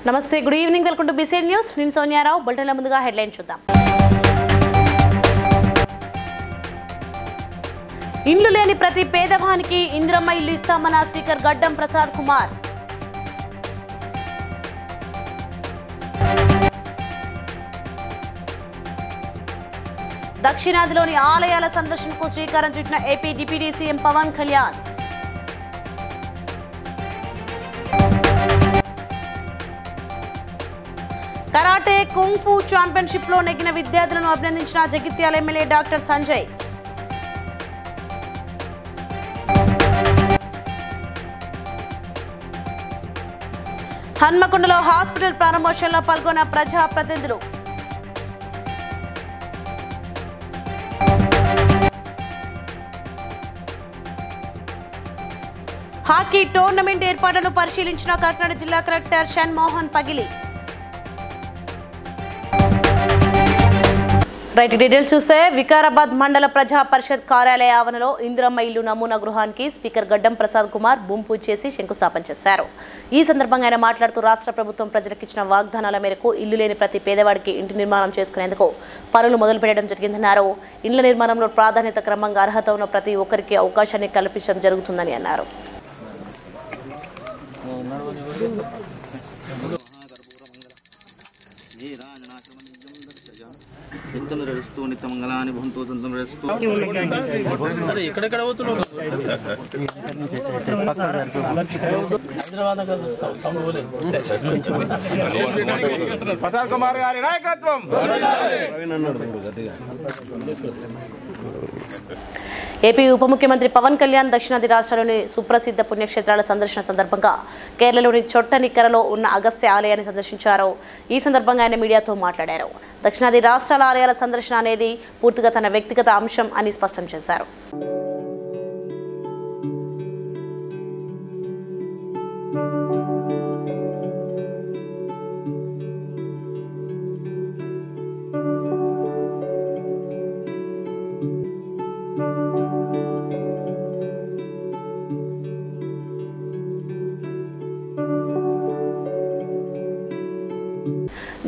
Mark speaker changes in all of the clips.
Speaker 1: నమస్తే, good evening, welcome to BCN news. నేను సోనియారావు. బులెటిన్ల ముందుగా హెడ్లైన్ చూద్దాం. ఇల్లు లేని ప్రతి పేదవానికి ఇందిరమ్మ ఇల్లు ఇస్తామన్న స్పీకర్ గడ్డం ప్రసాద్ కుమార్. దక్షిణాదిలోని ఆలయాల సందర్శనకు శ్రీకారం చుట్టిన AP deputy CM Pawan Kalyan. Karate kung fu championship లో నెగ్గిన విద్యార్థులను అభినందించిన జగిత్యాల ఎమ్మెల్యే డాక్టర్ సంజయ్. హన్మకొండలో హాస్పిటల్ ప్రారంభోత్సవంలో పాల్గొన్న ప్రజా ప్రతినిధులు. హాకీ టోర్నమెంట్ ఏర్పాట్లను పరిశీలించిన కాకినాడ జిల్లా కలెక్టర్ షణ్మోహన్ పగిలి. రైట్, డీటెయిల్స్ చూస్తే వికారాబాద్ మండల ప్రజా పరిషత్ కార్యాలయ ఆవరణలో ఇందిరమ్మ ఇల్లు నమూనా గృహానికి స్పీకర్ గడ్డం ప్రసాద్ కుమార్ భూమి పూజ చేసి శంకుస్థాపన చేశారు. ఈ సందర్భంగా ఆయన మాట్లాడుతూ రాష్ట్ర ప్రభుత్వం ప్రజలకు ఇచ్చిన వాగ్దానాల మేరకు ఇల్లు లేని ప్రతి పేదవాడికి ఇంటి నిర్మాణం చేసుకునేందుకు పనులు మొదలుపెట్టడం జరిగిందన్నారు. ఇళ్ల నిర్మాణంలో ప్రాధాన్యత క్రమంగా అర్హత ఉన్న ప్రతి ఒక్కరికి అవకాశాన్ని కల్పించడం జరుగుతుందని అన్నారు.
Speaker 2: ప్రసాద్ కుమార్ గారి నాయకత్వం.
Speaker 1: ఏపీ ఉప ముఖ్యమంత్రి పవన్ కళ్యాణ్ దక్షిణాది రాష్ట్రాల్లోని సుప్రసిద్ధ పుణ్యక్షేత్రాల సందర్శన సందర్భంగా కేరళలోని చొట్టనిక్కరలో ఉన్న అగస్త్య ఆలయాన్ని సందర్శించారు. ఈ సందర్భంగా ఆయన మీడియాతో మాట్లాడారు. దక్షిణాది రాష్ట్రాల ఆలయాల సందర్శన అనేది పూర్తిగా తన వ్యక్తిగత అంశం అని స్పష్టం చేశారు.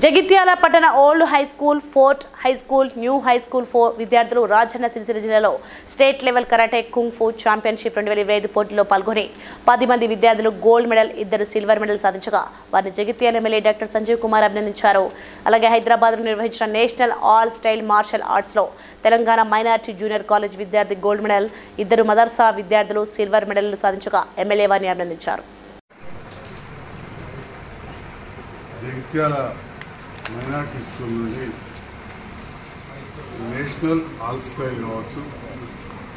Speaker 1: జగిత్యాల పట్టణ old high school, fort high school, new high school విద్యార్థులు రాజన్న సిరిసిల్ల జిల్లాలో state level karate kung fu championship 2025 పోటీలో పాల్గొని 10 మంది విద్యార్థులు గోల్డ్ మెడల్, 2 సిల్వర్ మెడల్ సాధించగా వారిని జగిత్యాల ఎమ్మెల్యే డాక్టర్ సంజయ్ కుమార్ అభినందించారు. అలాగే హైదరాబాద్లో నిర్వహించిన నేషనల్ ఆల్ స్టైల్ మార్షల్ ఆర్ట్స్లో తెలంగాణ మైనారిటీ జూనియర్ కాలేజ్ విద్యార్థి గోల్డ్ మెడల్, 2 మదర్సా విద్యార్థులు సిల్వర్ మెడల్ సాధించగా ఎమ్మెల్యే వారిని అభినందించారు.
Speaker 3: మైనార్టీ స్కూల్ నుండి నేషనల్ ఆల్ స్టైల్ కావచ్చు,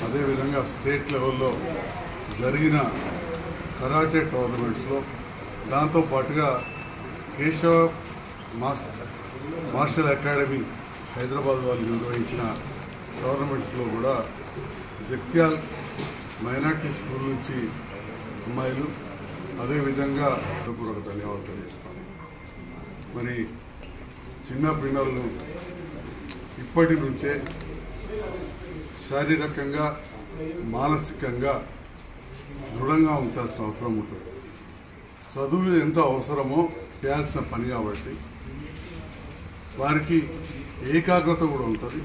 Speaker 3: అదేవిధంగా స్టేట్ లెవెల్లో జరిగిన కరాటే టోర్నమెంట్స్లో, దాంతోపాటుగా కేశవ మార్షల్ అకాడమీ హైదరాబాద్ వాళ్ళు నిర్వహించిన టోర్నమెంట్స్లో కూడా జగిత్యాల్ మైనార్టీ స్కూల్ నుంచి అమ్మాయిలు అదేవిధంగా పూర్వక ధన్యవాదాలు తెలియజేస్తాను. మరి చిన్న పిల్లలను ఇప్పటి నుంచే శారీరకంగా మానసికంగా దృఢంగా ఉంచాల్సిన అవసరం ఉంటుంది. చదువు ఎంత అవసరమో చేయాల్సిన పని కాబట్టి వారికి ఏకాగ్రత కూడా ఉంటుంది.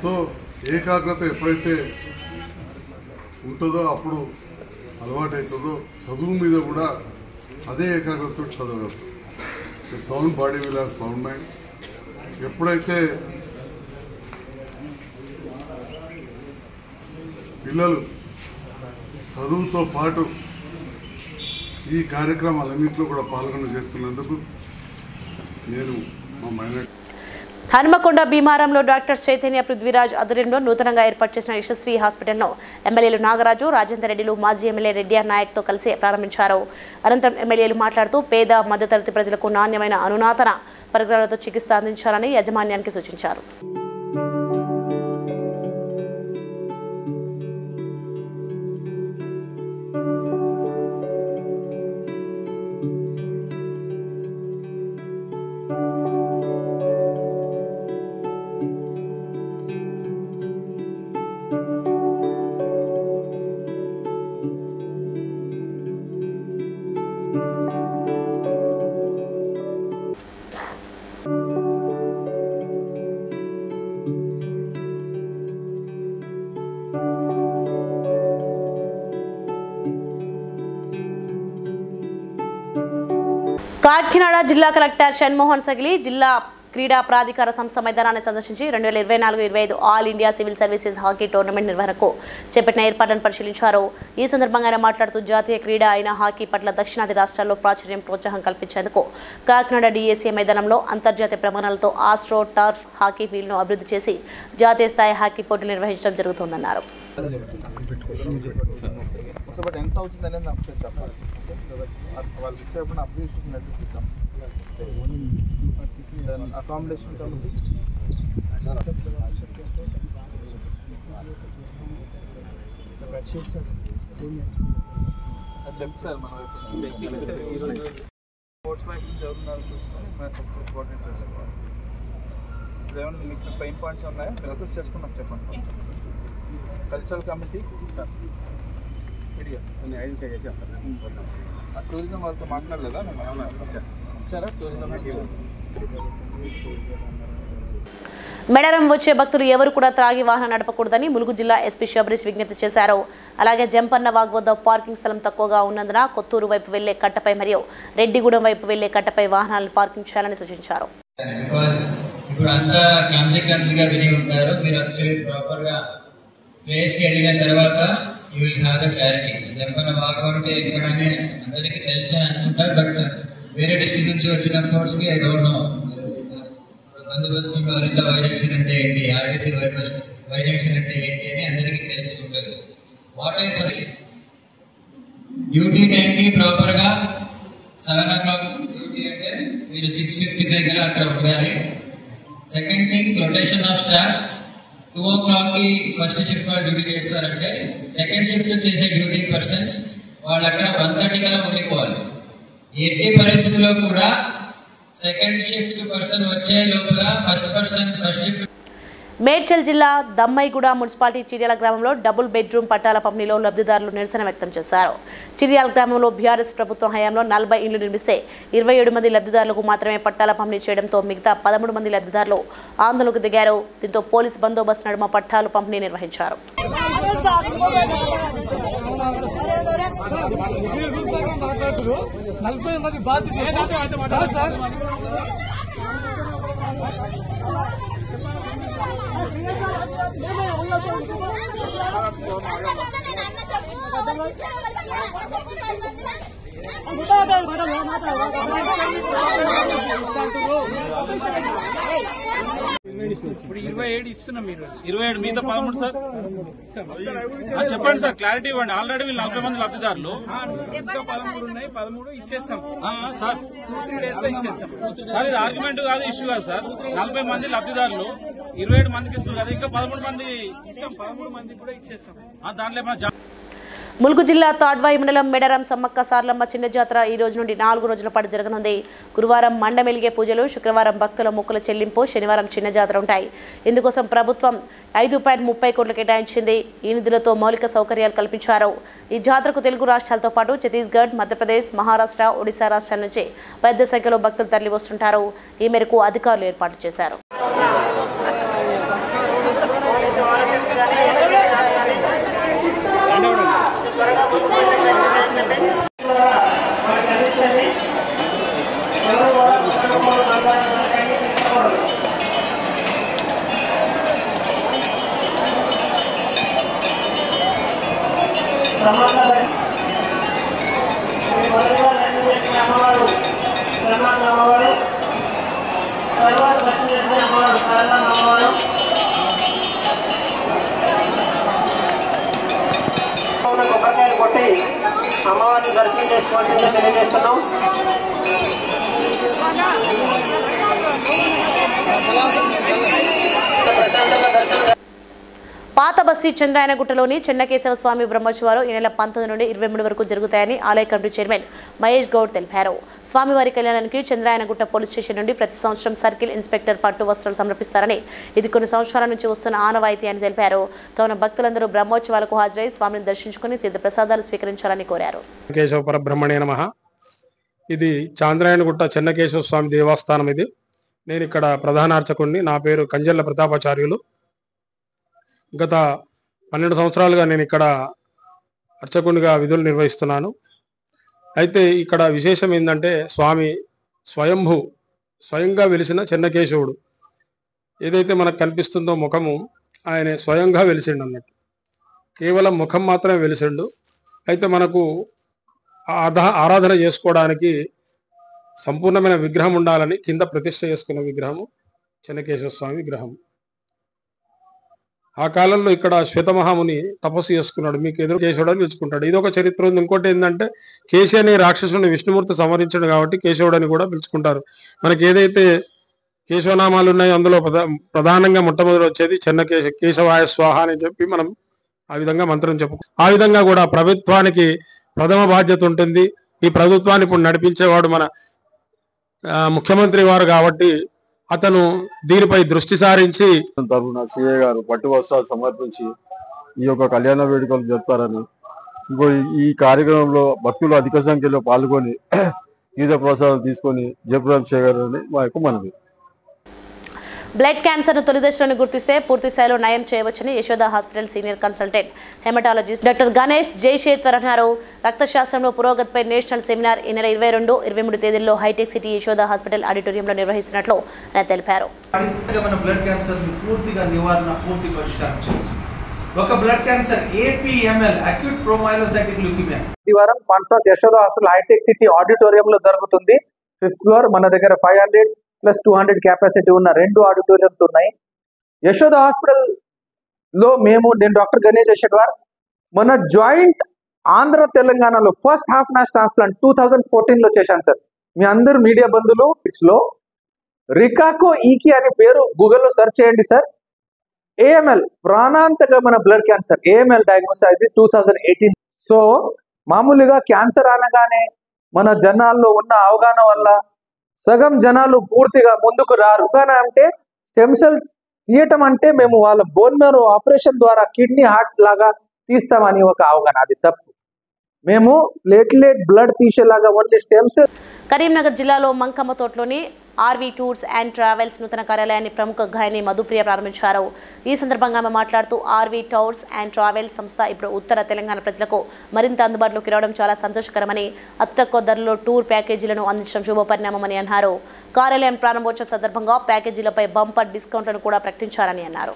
Speaker 3: సో ఏకాగ్రత ఎప్పుడైతే ఉంటుందో అప్పుడు అలవాటవుతుందో చదువు మీద కూడా అదే ఏకాగ్రతతో చదవగలుగుతారు. Sound body will have sound mind. ఎప్పుడైతే పిల్లలు చదువుతో పాటు ఈ కార్యక్రమాలన్నింటిలో కూడా పాల్గొన చేస్తున్నందుకు నేను మా మైనార్టీ
Speaker 1: హన్మకొండ భీమారంలో డాక్టర్ చైతన్య పృథ్వీరాజ్ ఆధ్వర్యంలో నూతనంగా ఏర్పాటు చేసిన యశస్వి హాస్పిటల్ను ఎమ్మెల్యేలు నాగరాజు, రాజేందర్ రెడ్డిలు, మాజీ ఎమ్మెల్యే రెడ్డిఆర్ నాయక్తో కలిసి ప్రారంభించారు. అనంతరం ఎమ్మెల్యేలు మాట్లాడుతూ పేద మధ్యతరగతి ప్రజలకు నాణ్యమైన అనునాతన పరికరాలతో చికిత్స అందించాలని యాజమాన్యానికి సూచించారు. కాకినాడ జిల్లా కలెక్టర్ షణ్మోహన్ సగిలి జిల్లా క్రీడా ప్రాధికార సంస్థ మైదానాన్ని సందర్శించి 2024-25 all India civil services hockey tournament నిర్వహణకు చేపట్టిన ఏర్పాట్లను పరిశీలించారు. ఈ సందర్భంగా ఆయన మాట్లాడుతూ జాతీయ క్రీడ అయిన హాకీ పట్ల దక్షిణాది రాష్ట్రాల్లో ప్రాచుర్యం ప్రోత్సాహం కల్పించేందుకు కాకినాడ డిఎస్ఏ మైదానంలో అంతర్జాతీయ ప్రమాణాలతో ఆస్ట్రో టర్ఫ్ హాకీ ఫీల్డ్ను అభివృద్ధి చేసి జాతీయ స్థాయి హాకీ పోటీలు నిర్వహించడం జరుగుతుందన్నారు.
Speaker 4: అకామిడేషన్ కమిటీ చెప్తారు మనం స్పోర్ట్స్ వైపు చదువుతున్నారు చూసుకొని మనం కోఆర్డినేట్ చేసుకోవాలి. ఏమైనా మీకు పెయిన్ పాయింట్స్ ఉన్నాయో మీరు అసెస్ చేసుకుని నాకు చెప్పండి. ఫస్ట్ కల్చరల్ కమిటీ ఐడెంటిఫై చేసి టూరిజం వాళ్ళతో మాట్లాడలేదా మేము వచ్చారా టూరిజం
Speaker 1: మెడరం వచ్చే భక్తులు ఎవరు కూడా త్రాగి వాహనం నడపకూడదని ములుగు జిల్లా ఎస్పీ శబరీష్ విజ్ఞప్తి చేశారు. అలాగే జంపన్న వాగ్ వద్ద పార్కింగ్ స్థలం తక్కువగా ఉన్నందున కొత్తూరు వైపు వెళ్లే కట్టపై మరియు రెడ్డిగూడెం వైపు వెళ్లే కట్టపై వాహనాలను పార్కింగ్ చేయాలని సూచించారు.
Speaker 5: ఇప్పుడు అంతా క్లమ్జీగా విని ఉంటారు. మీరు యాక్చువల్లీ ప్రాపర్ గా ప్లేస్ కి వెళ్ళిన తర్వాత you will have the clarity. Jampanna Vagu అంటే ఎక్కడనే అందరికీ తెలిసి అనుకుంటారు. బట్ వేరే డిస్ట్రిక్ట్ నుంచి వచ్చిన ఫోర్స్ కి ఐ డోంట్ నో బందోబస్తు వై జంక్షన్ అంటే ఏంటి, ఆర్టీసీ వై జంక్షన్ అంటే ఏంటి అని అందరికీ తెలిసి ఉంటుంది. వాట్ ఈస్ డ్యూటీ టైం కి ప్రాపర్ గా 7 o'clock డ్యూటీ అంటే మీరు 6:55 కల్లా అక్కడ ఉండాలి. Second thing rotation of staff 2 o'clock కి ఫస్ట్ షిఫ్ట్ వాళ్ళు డ్యూటీ చేస్తారంటే సెకండ్ షిఫ్ట్ చేసే డ్యూటీ పర్సన్స్ వాళ్ళు అక్కడ 1:30 కల్లా ఉండిపోవాలి. ఎట్టి పరిస్థితుల్లో కూడా సెకండ్ షిఫ్ట్ పర్సన్ వచ్చే లోపల ఫస్ట్ షిఫ్ట్.
Speaker 1: మేడ్చల్ జిల్లా దమ్మైగూడ మున్సిపాలిటీ చిర్యాల గ్రామంలో డబుల్ బెడ్రూమ్ పట్టాల పంపిణీలో లబ్ధిదారులు నిరసన వ్యక్తం చేశారు. చిర్యాల గ్రామంలో బీఆర్ఎస్ ప్రభుత్వం హయాంలో 40 ఇండ్లు నిర్మిస్తే 27 మంది లబ్ధిదారులకు మాత్రమే పట్టాల పంపిణీ చేయడంతో మిగతా 13 మంది లబ్ధిదారులు ఆందోళనకు దిగారు. దీంతో పోలీస్ బందోబస్తు నడుమ పట్టాలు పంపిణీ నిర్వహించారు.
Speaker 4: ఇప్పుడు 27 ఇస్తున్నాం. మీరు 27 మీద 13 సార్ చెప్పండి సార్, క్లారిటీ ఇవ్వండి. ఆల్రెడీ వీళ్ళు 40 మంది లబ్ధిదారులు, ఇంకా 13 ఉన్నాయి. 13 ఇచ్చేస్తాం సార్. సార్ ఇది ఆర్గ్యుమెంట్ కాదు, ఇష్యూ కాదు సార్. 40 మంది లబ్ధిదారులు 27 మందికి ఇస్తున్నారు కదా, ఇంకా 13 మంది ఇస్తాం. 13 మంది కూడా ఇచ్చేస్తాం. దాంట్లో
Speaker 1: ములుగు జిల్లా తాడ్వాయి మండలం మెడరం సమ్మక్క సార్లమ్మ చిన్న జాతర ఈ రోజు నుండి 4 రోజుల పాటు జరగనుంది. గురువారం మండమెలిగే పూజలు, శుక్రవారం భక్తుల మొక్కుల చెల్లింపు, శనివారం చిన్న జాతర ఉంటాయి. ఇందుకోసం ప్రభుత్వం 5.30 కోట్లు కేటాయించింది. ఈ నిధులతో మౌలిక సౌకర్యాలు కల్పించారు. ఈ జాతరకు తెలుగు రాష్ట్రాలతో పాటు ఛత్తీస్గఢ్, మధ్యప్రదేశ్, మహారాష్ట్ర, ఒడిశా రాష్ట్రాల నుంచి పెద్ద సంఖ్యలో భక్తులు తరలి వస్తుంటారు. ఈ మేరకు అధికారులు ఏర్పాటు చేశారు.
Speaker 6: కొబ్బరికాయలు కొట్టి అమ్మవారిని దర్శనం చేసుకోవాల్సిందిగా తెలియజేస్తున్నాం.
Speaker 1: పాత బస్తీ చంద్రాయనగుట్టలోని చెన్నకేశవ స్వామి బ్రహ్మోత్సవాలు ఈ నెల 19 నుండి 23 వరకు జరుగుతాయని ఆలయ కమిటీ చైర్మన్ మహేష్ గౌడ్ తెలిపారు. స్వామివారి కళ్యాణానికి చంద్రాయనగుట్ట పోలీస్ స్టేషన్ నుండి ప్రతి సంవత్సరం సర్కిల్ ఇన్స్పెక్టర్ పట్టు వస్త్రాలు సమర్పిస్తారని, ఇది కొన్ని సంవత్సరాల నుంచి వస్తున్న ఆనవాయితీ అని తెలిపారు. కావున భక్తులందరూ బ్రహ్మోత్సవాలకు హాజరై స్వామిని దర్శించుకుని తీర్థ ప్రసాదాలు స్వీకరించాలని కోరారు.
Speaker 7: కేశవ పరబ్రహ్మణే నమః. ఇది చాంద్రాయనగుట్ట చెన్నకేశవ స్వామి దేవస్థానం. ఇది నేను ఇక్కడ ప్రధాన అర్చకుడిని. నా పేరు కంజర్ల ప్రతాపాచార్యులు. గత 12 సంవత్సరాలుగా నేను ఇక్కడ అర్చకునిగా విధులు నిర్వహిస్తున్నాను. అయితే ఇక్కడ విశేషం ఏంటంటే స్వామి స్వయంగా వెలిసిన చెన్నకేశవుడు. ఏదైతే మనకు కనిపిస్తుందో ముఖము, ఆయన స్వయంగా వెలిసిండు అన్నట్టు. కేవలం ముఖం మాత్రమే వెలిసిండు. అయితే మనకు ఆరాధన చేసుకోవడానికి సంపూర్ణమైన విగ్రహం ఉండాలని కింద ప్రతిష్ఠ చేసుకున్న విగ్రహము చెన్నకేశవ స్వామి విగ్రహం. ఆ కాలంలో ఇక్కడ శ్వేతమహాముని తపస్సు చేసుకున్నాడు, మీకు ఎదురు కేశవుడు అని పిలుచుకుంటాడు. ఇదొక చరిత్ర ఉంది. ఇంకోటి ఏంటంటే కేశి అనే రాక్షసుని విష్ణుమూర్తి సంహరించాడు కాబట్టి కేశవుడు అని కూడా పిలుచుకుంటారు. మనకి ఏదైతే కేశవనామాలు ఉన్నాయో అందులో ప్రధానంగా మొట్టమొదటి వచ్చేది కేశవాయ స్వాహ అని చెప్పి మనం ఆ విధంగా మంత్రం ఆ విధంగా కూడా ప్రభుత్వానికి ప్రథమ బాధ్యత ఉంటుంది. ఈ ప్రభుత్వాన్ని ఇప్పుడు నడిపించేవాడు మన ముఖ్యమంత్రి వారు కాబట్టి అతను దీనిపై దృష్టి సారించి
Speaker 8: తరఫున సిఏ గారు పట్టు వస్త్రాలు సమర్పించి ఈ యొక్క కళ్యాణ వేడుకలు జరుపుతారని, ఇంకో ఈ కార్యక్రమంలో భక్తులు అధిక సంఖ్యలో పాల్గొని తీర్థ ప్రసాదాలు తీసుకొని జయప్రదం చేయగలరని మా యొక్క మనవి.
Speaker 1: బ్లడ్ క్యాన్సర్ను తొలి దశలోనే గుర్తిస్తే పూర్తి స్థాయిలో నయం చేయవచ్చని Yashoda hospital senior consultant haematologist doctor Ganesh Jaishetwar అన్నారు. రక్తశాస్త్రంలో పురోగతిపై నేషనల్ సెమినార్ ఈ నెల 22, 23 తేదీల్లో హైటెక్ సిటీ యశోద హాస్పిటల్ ఆడిటోరియంలో నిర్వహిస్తున్నట్లు ఆయన తెలిపారు.
Speaker 9: బ్లడ్ క్యాన్సర్ పూర్తిగా నివారణ, పూర్తి పరిష్కారం చేస్తుంది. ఒక blood cancer APML acute promyelocytic leukaemia ఆదివారం conference Yashoda hospital hi tech city ఆడిటోరియంలో జరుగుతుంది. 5th floor. మన దగ్గర 500 + 200 కెపాసిటీ ఉన్న 2 ఆడిటోరియంస్ ఉన్నాయి. యశోద హాస్పిటల్ లో నేను డాక్టర్ గణేష్ జైషేత్వర్ మన జాయింట్ ఆంధ్ర తెలంగాణలో ఫస్ట్ హాఫ్ మ్యాచ్ ట్రాన్స్ప్లాంట్ 2014 లో చేశాను సార్. మీ అందరు మీడియా బంధువులు లో రికాకో ఈకి అనే పేరు గూగుల్లో సెర్చ్ చేయండి సార్. AML ప్రాణాంతకమైన బ్లడ్ క్యాన్సర్ AML డయాగ్నోసిస్ అయింది 2018. సో మామూలుగా క్యాన్సర్ అనగానే మన జనాల్లో ఉన్న అవగాహన వల్ల సగం జనాలు పూర్తిగా ముందుకు రారు. అంటే స్టెమ్ సెల్ తీయటం అంటే మేము వాళ్ళ బోన్ మేరో ఆపరేషన్ ద్వారా కిడ్నీ హార్ట్ లాగా తీస్తామని ఒక అవగాహన, అది తప్పు. మేము ప్లేట్లెట్ బ్లడ్ తీసేలాగా ఓన్లీ స్టెమ్ సెల్.
Speaker 1: కరీంనగర్ జిల్లాలో మంకమ్మ తోటలోని ఆర్వీ టూర్స్ అండ్ ట్రావెల్స్ నూతన కార్యాలయాన్ని ప్రముఖ గాయని మధుప్రియ ప్రారంభించారు. ఈ సందర్భంగా ఆమె మాట్లాడుతూ ఆర్వీ టూర్స్ అండ్ ట్రావెల్స్ సంస్థ ఇప్పుడు ఉత్తర తెలంగాణ ప్రజలకు మరింత అందుబాటులోకి రావడం చాలా సంతోషకరమని, అతి తక్కువ ధరలో టూర్ ప్యాకేజీలను అందించడం శుభపరిణామమని అన్నారు. కార్యాలయం ప్రారంభోత్సవ సందర్భంగా ప్యాకేజీలపై బంపర్ డిస్కౌంట్లను కూడా ప్రకటించారని అన్నారు.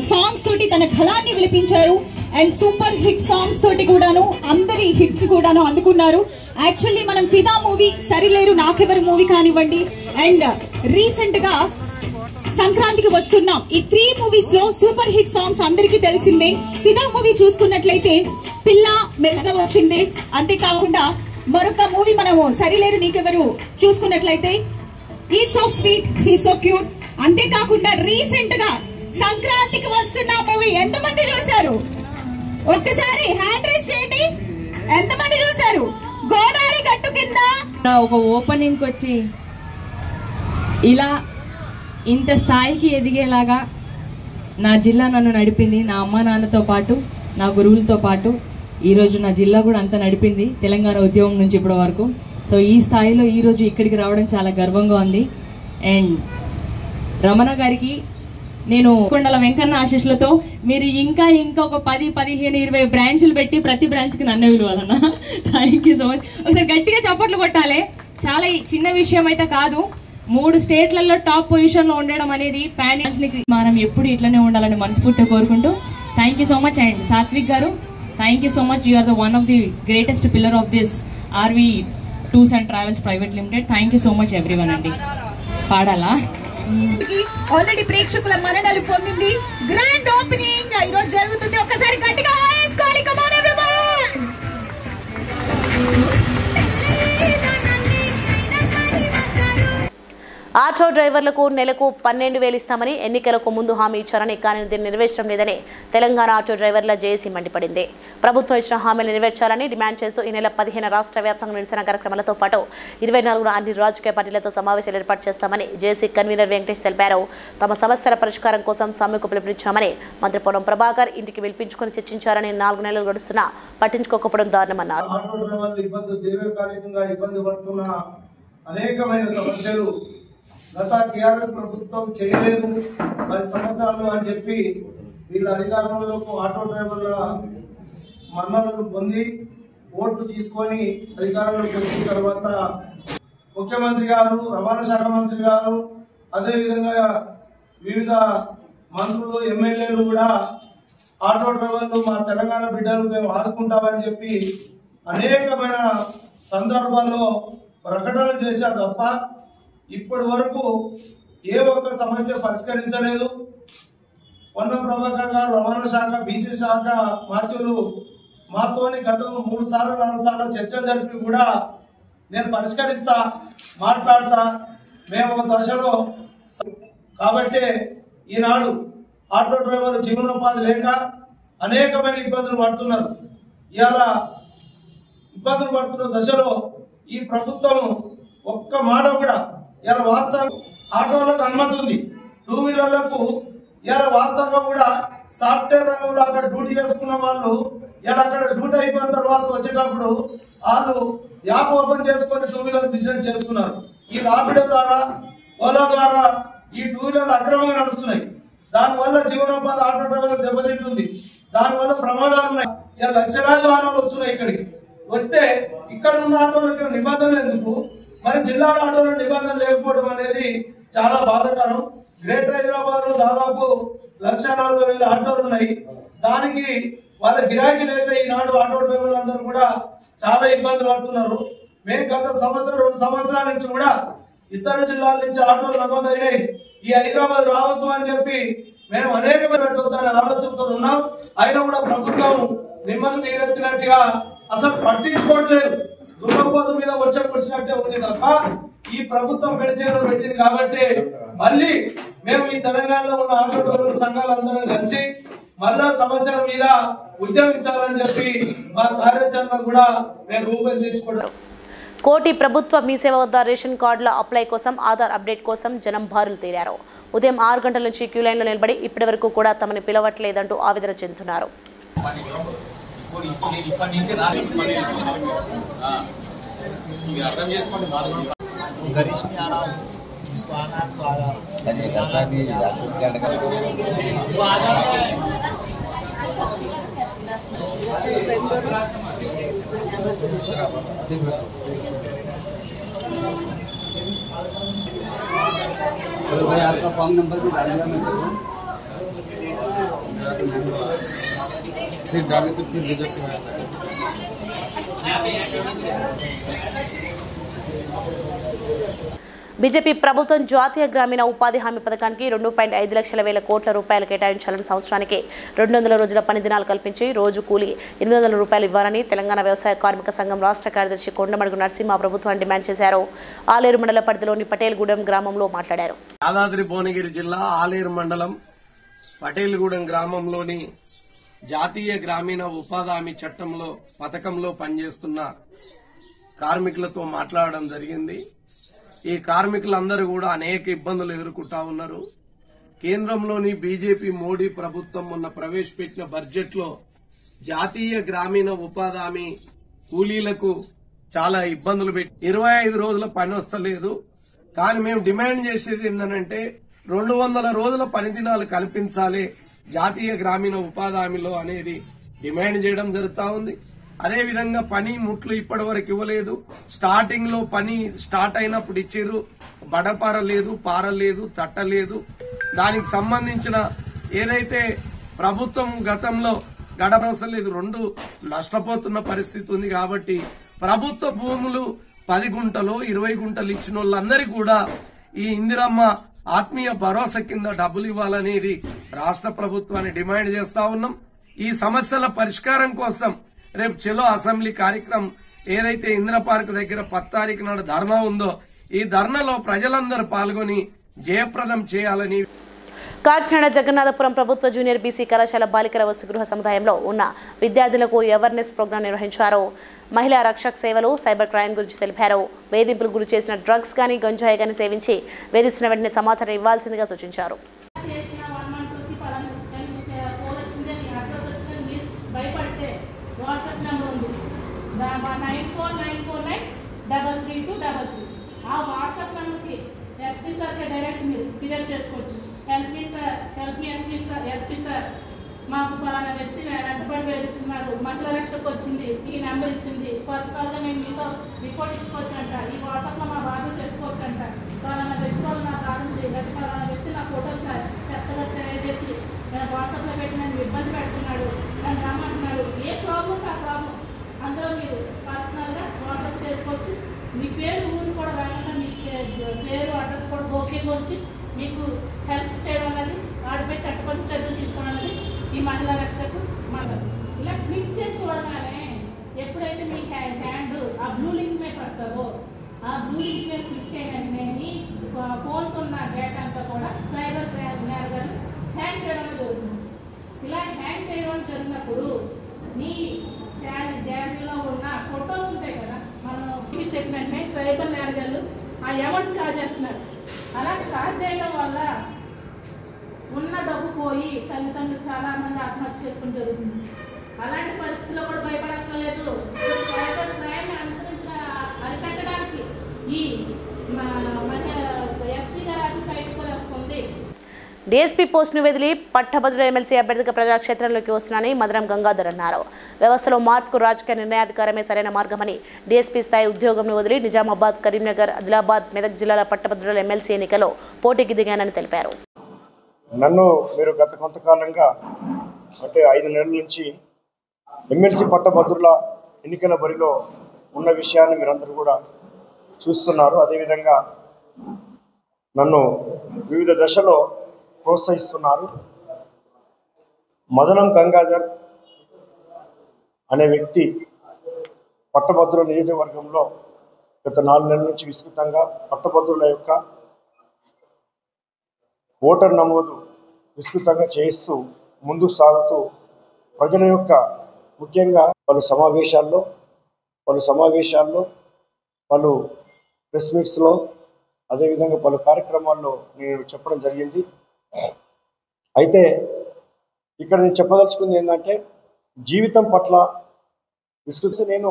Speaker 10: సాంగ్స్ తోటి తన కళాన్ని విలిపించారు అండ్ సూపర్ హిట్ సాంగ్స్ తోటి కూడాను అందరి హిట్ కూడాను అందుకున్నారు. యాక్చువల్లీ మనం ఫిదా మూవీ, సరిలేరు నాకెవరు మూవీ కానివ్వండి, అండ్ రీసెంట్ గా సంక్రాంతికి వస్తున్నాం. ఈ 3 మూవీస్ లో సూపర్ హిట్ సాంగ్స్ అందరికీ తెలిసిందే. ఫిదా మూవీ చూసుకున్నట్లయితే పిల్ల మెల్లగా వచ్చింది. అంతేకాకుండా మరొక మూవీ మనము సరిలేరు నీకెవరు చూసుకున్నట్లయితే ఈ సో స్వీట్, ఈ సో క్యూట్. అంతేకాకుండా రీసెంట్ గా సంక్రాంతికి వస్తున్న మూవీ ఎంతమంది చూశారు? ఒక్కసారి హ్యాండ్ రైజ్ చేయండి. ఎంతమంది చూశారు? గోదావరి గట్టు కింద
Speaker 11: ఒక ఓపెనింగ్ వచ్చి ఇలా ఇంత స్థాయికి ఎదిగేలాగా నా జిల్లా నన్ను నడిపింది. నా అమ్మ నాన్నతో పాటు, నా గురువులతో పాటు ఈరోజు నా జిల్లా కూడా అంతా నడిపింది తెలంగాణ ఉద్యమం నుంచి ఇప్పటి వరకు. సో ఈ స్థాయిలో ఈరోజు ఇక్కడికి రావడం చాలా గర్వంగా ఉంది. అండ్ రమణ గారికి నేను కొండల వెంకన్న ఆశీస్సులతో మీరు ఇంకా ఒక 10, 15, 20 బ్రాంచ్లు పెట్టి ప్రతి బ్రాంచ్కి నన్నే విలువాలన్నా. Thank you so much. ఒకసారి గట్టిగా చప్పట్లు కొట్టాలి. చాలా చిన్న విషయం అయితే కాదు. 3 స్టేట్లలో టాప్ పొజిషన్ లో ఉండడం అనేది మనం ఎప్పుడు ఇట్లనే ఉండాలని మనస్ఫూర్తిగా కోరుకుంటూ thank you so much. And Satvik garu, thank you so much. You are the one of the greatest pillar of this RV tours and travels private limited. Thank you so much everyone. అండి పాడాలా?
Speaker 10: ఆల్రెడీ ప్రేక్షకుల మన్ననలు పొందింది. Grand opening ఈ రోజు జరుగుతుంది. ఒక్కసారి గట్టిగా వేసుకోవాలి. Come on everyone.
Speaker 1: ఆటో డ్రైవర్లకు నెలకు 12,000 ఇస్తామని ఎన్నికలకు ముందు హామీ ఇచ్చారని, కానీ దీన్ని నెరవేర్చడం లేదని తెలంగాణ ఆటో డ్రైవర్ల జేఏసీ మండిపడింది. ప్రభుత్వం ఇచ్చిన హామీలు నెరవేర్చాలని డిమాండ్ చేస్తూ ఈ నెల 15 రాష్ట్ర వ్యాప్తంగా నిరసన కార్యక్రమాలతో పాటు 24న అన్ని రాజకీయ పార్టీలతో సమావేశాలు ఏర్పాటు చేస్తామని జేఏసీ కన్వీనర్ వెంకటేష్ తెలిపారు. తమ సమస్యల పరిష్కారం కోసం సమ్మెకు పిలుపునిచ్చామని మంత్రి పొన్నం ప్రభాకర్ ఇంటికి పిలిపించుకుని చర్చించారని 4 నెలలు గడుస్తున్నా పట్టించుకోకపోవడం దారుణమన్నారు.
Speaker 12: అనేకమైన సమస్యలు గత టీఆర్ఎస్ ప్రభుత్వం చేయలేదు 10 సంవత్సరాలు అని చెప్పి వీళ్ళ అధికారంలోకి ఆటో డ్రైవర్ల మన్ననలు పొంది ఓట్లు తీసుకొని అధికారంలోకి వచ్చిన తర్వాత ముఖ్యమంత్రి గారు, రవాణా శాఖ మంత్రి గారు, అదేవిధంగా వివిధ మంత్రులు, ఎమ్మెల్యేలు కూడా ఆటో డ్రైవర్లు మా తెలంగాణ బిడ్డలు మేము ఆదుకుంటామని చెప్పి అనేకమైన సందర్భాల్లో ప్రకటనలు చేశారు తప్ప ఇప్పటి వరకు ఏ ఒక్క సమస్య పరిష్కరించలేదు. పొన్నం ప్రభాకర్ గారు రవాణా శాఖ, బీసీ శాఖ మార్చులు మాతోని గతంలో 3 సార్లు 4 సార్లు చర్చలు జరిపి కూడా నేను పరిష్కరిస్తా, మాట్లాడతా మేము దశలో. కాబట్టి ఈనాడు ఆటో డ్రైవర్లు జీవనోపాధి లేక అనేకమైన ఇబ్బందులు పడుతున్నారు. ఇవాళ ఇబ్బందులు పడుతున్న దశలో ఈ ప్రభుత్వం ఒక్క మాట కూడా ఇవాళ వాస్తవం ఆటోలకు అనుమతి ఉంది, 2 వీలర్లకు ఇవాళ వాస్తవంగా కూడా సాఫ్ట్వేర్ రంగంలో అక్కడ డ్యూటీ చేసుకున్న వాళ్ళు ఇలా అక్కడ డ్యూటీ అయిపోయిన తర్వాత వచ్చేటప్పుడు వాళ్ళు యాప్ ఓపెన్ చేసుకొని 2 వీలర్ బిజినెస్ చేస్తున్నారు. ఈ రాపిడో ద్వారా, ఓలా ద్వారా ఈ 2 వీలర్లు అక్రమంగా నడుస్తున్నాయి. దానివల్ల జీవనోపాధి ఆటో డ్రైవర్లు దెబ్బతింటుంది. దానివల్ల ప్రమాదాలు ఉన్నాయి. ఇలా లక్షలాది వాహనాలు వస్తున్నాయి ఇక్కడికి. వస్తే ఇక్కడ ఉన్న ఆటోలకు నిబంధనలు ఎందుకు, మరి జిల్లా ఆటోలో నిబంధనలు లేకపోవడం అనేది చాలా బాధాకరం. గ్రేటర్ హైదరాబాద్ లో దాదాపు 1,40,000 ఆటోలు ఉన్నాయి. దానికి వాళ్ళ గిరాకీ లేక ఈనాడు ఆటో డ్రైవర్లు అందరూ కూడా చాలా ఇబ్బంది పడుతున్నారు. మేము గత 2 సంవత్సరాల నుంచి కూడా ఇతర జిల్లాల నుంచి ఆటోలు నమోదైనాయి. ఈ హైదరాబాద్ రావద్దు అని చెప్పి మేము అనేకమైన ఆలోచనతో ఉన్నాం. అయినా కూడా ప్రభుత్వం నిమ్మకు నీరెత్తినట్టుగా అసలు పట్టించుకోవట్లేదు. దున్నపోతు మీద వచ్చినట్టే ఉంది తప్ప ఈ ప్రభుత్వం పెడిచేలో పెట్టింది. కాబట్టి మళ్ళీ మేము ఈ తెలంగాణలో ఉన్న ఆటో డ్రైవర్ల సంఘాలందరం కలిసి మళ్ళా సమస్యల మీద ఉద్యమించాలని చెప్పి మా కార్యాచరణ కూడా మేము రూపొందించుకోవడం.
Speaker 1: కోటి ప్రభుత్వ మీ సేవ వద్ద రేషన్ కార్డుల అప్లై కోసం, ఆధార్ అప్డేట్ కోసం జనం బారులు తీరారు. ఉదయం 6 గంటల నుంచి క్యూ లైన్లో నిలబడి ఇప్పటి వరకు కూడా తమని పిలవట్లేదంటూ ఆవేదన చెందుతున్నారు.
Speaker 13: तो भाई आपका फॉर्म नंबर भी डाल दिया मैं फिर डाले तो फिर रिजेक्ट हो जाता है।
Speaker 1: బీజేపీ ప్రభుత్వం జాతీయ గ్రామీణ ఉపాధి హామీ పథకానికి 2.5 లక్షల కోట్ల రూపాయలు కేటాయించాలని, సంవత్సరానికి 200 రోజుల పని దినాలు కల్పించి రోజు కూలీ 800 రూపాయలు ఇవ్వాలని తెలంగాణ వ్యవసాయ కార్మిక సంఘం రాష్ట్ర కార్యదర్శి కొండమడుగు నరసింహ ప్రభుత్వాన్ని డిమాండ్ చేశారు. ఆలేరు మండల పరిధిలోని పటేల్గూడెం గ్రామంలో మాట్లాడారు.
Speaker 14: యాదాద్రి భువనగిరి జిల్లా ఆలేరు మండలం పటేల్గూడెం గ్రామంలోని జాతీయ గ్రామీణ ఉపాధి హామీ చట్టంలో పథకంలో పనిచేస్తున్న కార్మికులతో మాట్లాడడం జరిగింది. ఈ కార్మికులందరూ కూడా అనేక ఇబ్బందులు ఎదుర్కొంటా ఉన్నారు. కేంద్రంలోని బీజేపీ మోడీ ప్రభుత్వం మొన్న ప్రవేశపెట్టిన బడ్జెట్ లో జాతీయ గ్రామీణ ఉపాధి హామీ కూలీలకు చాలా ఇబ్బందులు పెట్టి 25 రోజుల పని వస్తలేదు. కానీ మేము డిమాండ్ చేసేది ఏంటంటే 200 రోజుల పని దినాలు కల్పించాలి జాతీయ గ్రామీణ ఉపాధి హామీలో అనేది డిమాండ్ చేయడం జరుగుతా ఉంది. అదేవిధంగా పని ముట్లు ఇప్పటి వరకు ఇవ్వలేదు. స్టార్టింగ్ లో పని స్టార్ట్ అయినప్పుడు ఇచ్చారు, బడపార లేదు, పార లేదు, తట్ట లేదు. దానికి సంబంధించిన ఏదైతే ప్రభుత్వం గతంలో గడపవసలేదు 2 నష్టపోతున్న పరిస్థితి ఉంది. కాబట్టి ప్రభుత్వ భూములు 10 గుంటలు 20 గుంటలు ఇచ్చిన వాళ్ళందరికీ కూడా ఈ ఇందిరమ్మ ఆత్మీయ భరోసా కింద డబ్బులు ఇవ్వాలనేది రాష్ట్ర ప్రభుత్వాన్ని డిమాండ్ చేస్తా ఉన్నాం. ఈ సమస్యల పరిష్కారం కోసం రేపు చెలో అసెంబ్లీ కార్యక్రమం ఏదైతే ఇందిరా పార్క్ దగ్గర 10 తారీఖు నాడు ధర్నా ఉందో ఈ ధర్నాలో ప్రజలందరూ పాల్గొని జయప్రదం చేయాలని
Speaker 1: కాకినాడ జగన్నాథపురం ప్రభుత్వ జూనియర్ బీసీ కళాశాల బాలికల వసతిగృహ సముదాయంలో ఉన్న విద్యార్థులకు అవేర్నెస్ ప్రోగ్రాం నిర్వహించారు. మహిళా రక్షక్ సేవలు, సైబర్ క్రైమ్ గురించి తెలిపారు. వేధింపులకు గురి చేసిన డ్రగ్స్ కానీ గంజాయి కానీ సేవించి వేధిస్తున్న వెంటనే సమాచారం ఇవ్వాల్సిందిగా సూచించారు.
Speaker 15: వాట్సాప్ నెంబర్ ఉంది 9494933233. ఆ వాట్సాప్ నెంబర్కి ఎస్పీ సార్కి డైరెక్ట్ మీరు ఫిర్యాదు చేసుకోవచ్చు. హెల్ప్ మీ ఎస్పీ సార్ మాకు పలానా వ్యక్తి వెంటబడి వేధిస్తున్నారు, మహిళా రక్షకు వచ్చింది, ఈ నెంబర్ ఇచ్చింది, పర్సనల్గా మేము మీతో రిపోర్ట్ ఇచ్చుకోవచ్చు అంట. ఈ వాట్సాప్లో మా బాధలు వాట్సాప్లో పెట్టి నన్ను ఇబ్బంది పెడుతున్నాడు, నన్ను రమ్మంటున్నాడు, ఏ ప్రాబ్లం ఆ ప్రాబ్లం అందులో మీరు పర్సనల్గా వాట్సాప్ చేసుకోవచ్చు. మీ పేరు ఊరు కూడా రాకుండా మీ పేరు అడ్రస్ కూడా గోప్యంగా వచ్చి మీకు హెల్ప్ చేయడం అనేది వాడిపై చట్టపరమైన చర్యలు తీసుకోవడం అనేది ఈ మహిళా రక్షకు మాట్లాడు. ఇలా క్లిక్ చేసి చూడగానే ఎప్పుడైతే మీ హ్యాండ్ ఆ బ్లూ లింక్ మీద పడతావో ఆ బ్లూ లింక్ మీద క్లిక్ అయినట్టునే నీ ఫోన్తో ఉన్న డేటా అంతా కూడా సైబర్ నేరగాలు హ్యాంగ్ చేయడం జరుగుతుంది. ఇలా హ్యాంగ్ చేయడం జరిగినప్పుడు నీ గ్యాలరీలో ఉన్న ఫొటోస్ ఉంటాయి కదా, మనం ఇవి చెప్పినట్టే సైబర్ నేరగాళ్ళు ఆ అమౌంట్ కాజేస్తున్నారు. అలా కాజేయడం వల్ల ఉన్న డబ్బు పోయి తల్లిదండ్రులు చాలా మంది ఆత్మహత్య చేసుకుని జరుగుతుంది. అలాంటి పరిస్థితుల్లో కూడా భయపడక్కర్లేదు. సైబర్ క్రైమ్ అరికట్టడానికి ఈ ఎస్పీ గారి ఆఫీస్ సైట్ కూడా వస్తుంది.
Speaker 1: డీఎస్పీ పోస్టును వదిలి పట్టభద్రుల ఎమ్మెల్సీ అభ్యర్థిగా ప్రజాక్షేత్రంలోకి వస్తున్నానని మదరం గంగాధర్ అన్నారు. వ్యవస్థలో మార్పుకు రాజకీయ నిర్ణయాధికారమే సరైన మార్గమని, డీఎస్పీ స్థాయి ఉద్యోగంను వదిలి నిజామాబాద్, కరీంనగర్, ఆదిలాబాద్, మెదక్ జిల్లాల పట్టభద్రుల ఎమ్మెల్సీ ఎన్నికలో పోటీకి దిగానని తెలిపారు.
Speaker 16: నన్ను మీరు గత కొంతకాలంగా అంటే 5 నెలల నుంచి ఎమ్మెల్సీ పట్టభద్రుల ఎన్నికల బరిలో ఉన్న విషయాన్ని మీరందరూ కూడా చూస్తున్నారు. అదేవిధంగా నన్ను వివిధ దశలో ప్రోత్సహిస్తున్నారు. మదనం గంగాధర్ అనే వ్యక్తి పట్టభద్రుల నియోజకవర్గంలో గత 4 నెలల నుంచి విస్తృతంగా పట్టభద్రుల యొక్క ఓటర్ నమోదు విస్తృతంగా చేయిస్తూ ముందుకు సాగుతూ ప్రజల యొక్క ముఖ్యంగా పలు సమావేశాల్లో పలు ప్రెస్ మీట్స్లో అదేవిధంగా పలు కార్యక్రమాల్లో నేను చెప్పడం జరిగింది. అయితే ఇక్కడ నేను చెప్పదలుచుకుంది ఏంటంటే జీవితం పట్ల విస్తృత నేను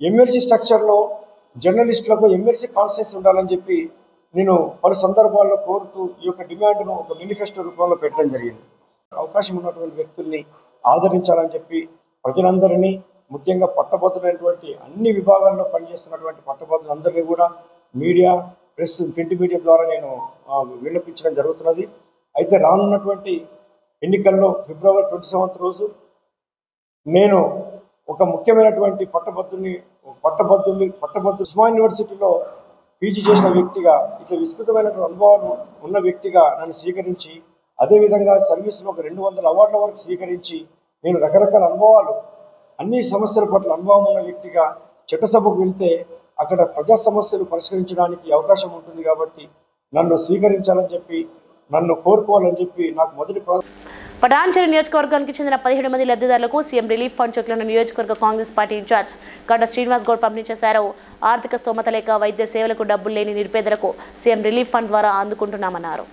Speaker 16: ఎమ్మెల్సీ స్ట్రక్చర్లో జర్నలిస్టులకు ఎమ్మెల్సీ కాన్స్టిట్యూన్సీ ఉండాలని చెప్పి నేను పలు సందర్భాల్లో కోరుతూ ఈ యొక్క డిమాండ్ను ఒక మేనిఫెస్టో రూపంలో పెట్టడం జరిగింది. అవకాశం ఉన్నటువంటి వ్యక్తుల్ని ఆదరించాలని చెప్పి ప్రజలందరినీ ముఖ్యంగా పట్టభద్రులైనటువంటి అన్ని విభాగాల్లో పనిచేస్తున్నటువంటి పట్టభద్రులందరినీ కూడా మీడియా, ప్రెస్, ప్రింట్ మీడియా ద్వారా నేను విన్నపించడం జరుగుతున్నది. అయితే రానున్నటువంటి ఎన్నికల్లో ఫిబ్రవరి 27 రోజు నేను ఒక ముఖ్యమైనటువంటి పట్టభద్రులు ఉస్మానియా యూనివర్సిటీలో పీజీ చేసిన వ్యక్తిగా ఇట్లా విస్తృతమైనటువంటి అనుభవాలు ఉన్న వ్యక్తిగా నన్ను స్వీకరించి అదేవిధంగా సర్వీస్లో ఒక 200 అవార్డుల వరకు స్వీకరించి నేను రకరకాల అనుభవాలు అన్ని సమస్యల పట్ల అనుభవం ఉన్న వ్యక్తిగా చట్టసభకు వెళ్తే అక్కడ ప్రజా సమస్యలు పరిష్కరించడానికి అవకాశం ఉంటుంది. కాబట్టి నన్ను స్వీకరించాలని చెప్పి నన్ను కోరుకోవాలని చెప్పి నాకు మొదటి
Speaker 1: పటాన్చెరు నియోజకవర్గానికి చెందిన 17 మంది లబ్ధిదారులకు సీఎం రిలీఫ్ ఫండ్ చెక్లను నియోజకవర్గ కాంగ్రెస్ పార్టీ ఇన్ఛార్జ్ గడ్డ శ్రీనివాస్ గౌడ్ పంపిణీ చేశారు. ఆర్థిక స్తోమత లేక వైద్య సేవలకు డబ్బులు లేని నిరుపేదలకు సీఎం రిలీఫ్ ఫండ్ ద్వారా అందుకుంటున్నామన్నారు.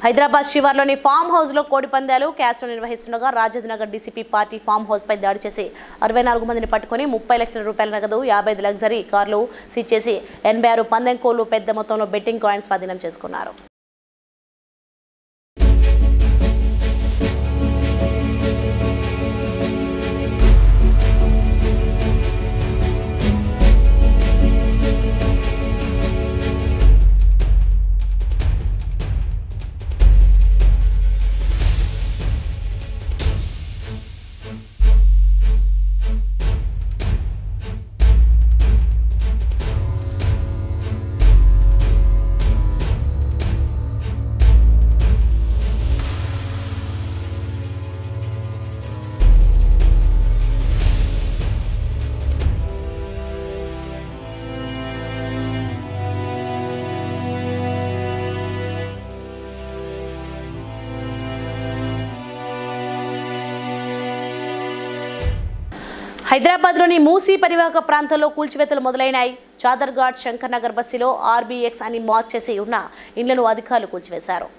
Speaker 1: హైదరాబాద్ శివార్లోని ఫామ్ హౌస్లో కోడి పందాలు క్యాస్లో నిర్వహిస్తుండగా రాజేంద్రనగర్ డీసీపీ పార్టీ ఫామ్ హౌస్పై దాడి చేసి 64 మందిని పట్టుకుని 30 లక్షల రూపాయల నగదు, 55 లగ్జరీ కార్లు సీజ్ చేసి 86 పందెం కోళ్లు, పెద్ద మొత్తంలో బెట్టింగ్ కాయిన్స్ స్వాధీనం చేసుకున్నారు. హైదరాబాద్లోని మూసీ పరివాహక ప్రాంతంలో కూల్చివేతలు మొదలైనాయి. చాదర్ఘాట్ శంకర్ నగర్ బస్సులో ఆర్బీఎక్స్ అని మార్క్ చేసి ఉన్న ఇండ్లను అధికారులు కూల్చివేశారు.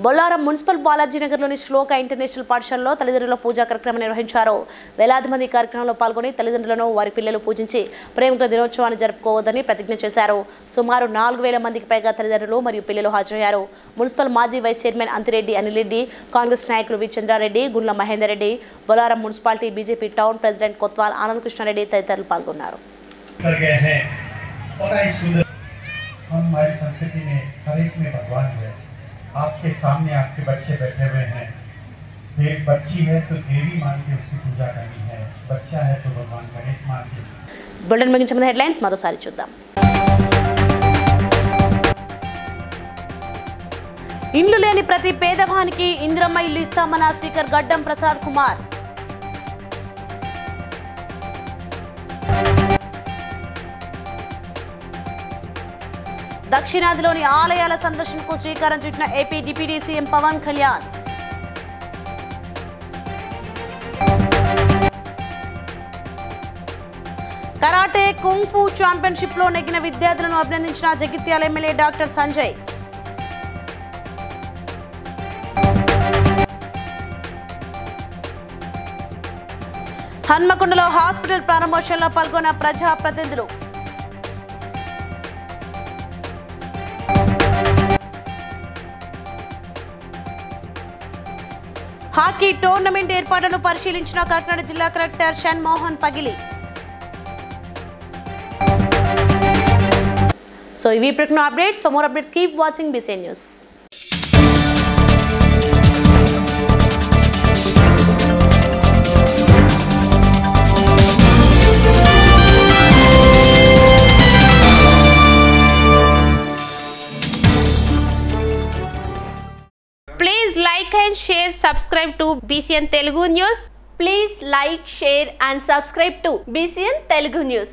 Speaker 1: బొల్లారం మున్సిపల్ బాలాజీనగర్లోని శ్లోక ఇంటర్నేషనల్ పాఠశాలలో తల్లిదండ్రుల పూజా కార్యక్రమం నిర్వహించారు. వేలాది మంది కార్యక్రమంలో పాల్గొని తల్లిదండ్రులను వారి పిల్లలు పూజించి ప్రేమికుల దినోత్సవాన్ని జరుపుకోవద్దని ప్రతిజ్ఞ చేశారు. సుమారు 4000 మందికి పైగా తల్లిదండ్రులు మరియు పిల్లలు హాజరయ్యారు. మున్సిపల్ మాజీ వైస్ చైర్మన్ అంతిరెడ్డి అనిల్ రెడ్డి, కాంగ్రెస్ నాయకులు V Chandrareddy, Gundla Mahender Reddy, Bollaram municipality BJP town president Kotwal Anand Krishnareddy తదితరులు పాల్గొన్నారు.
Speaker 17: आपके सामने आपके बच्चे बैठे हुए हैं. एक बच्ची है तो देवी मान के उसकी पूजा करनी है, बच्चा है तो भगवान गणेश मान के.
Speaker 1: बुलेटिन मुగించే ముందు హెడ్లైన్స్ మరోసారి చూద్దాం. ఇండ్లు లేని ప్రతి పేదవానికి ఇంద్రమ్మ ఇల్లు ఇస్తామన్న స్పీకర్ గడ్డం ప్రసాద్ కుమార్. దక్షిణాదిలోని ఆలయాల సందర్శనకు శ్రీకారం చుట్టిన AP deputy CM Pawan Kalyan. Karate kung fu championship లో నెగ్గిన విద్యార్థులను అభినందించిన జగిత్యాల ఎమ్మెల్యే డాక్టర్ సంజయ్. హన్మకొండలో హాస్పిటల్ ప్రారంభోత్సవంలో పాల్గొన్న ప్రజా ప్రతినిధులు. హాకీ టోర్నమెంట్ ఏర్పాట్లను పరిశీలించిన కాకినాడ జిల్లా కలెక్టర్ షణ్మోహన్ పగిలి. సో ఇవి ప్రకటన updates. For more updates keep watching BCN news.
Speaker 18: Please like and share, subscribe to BCN Telugu News.
Speaker 19: Please like, share and subscribe to BCN Telugu News.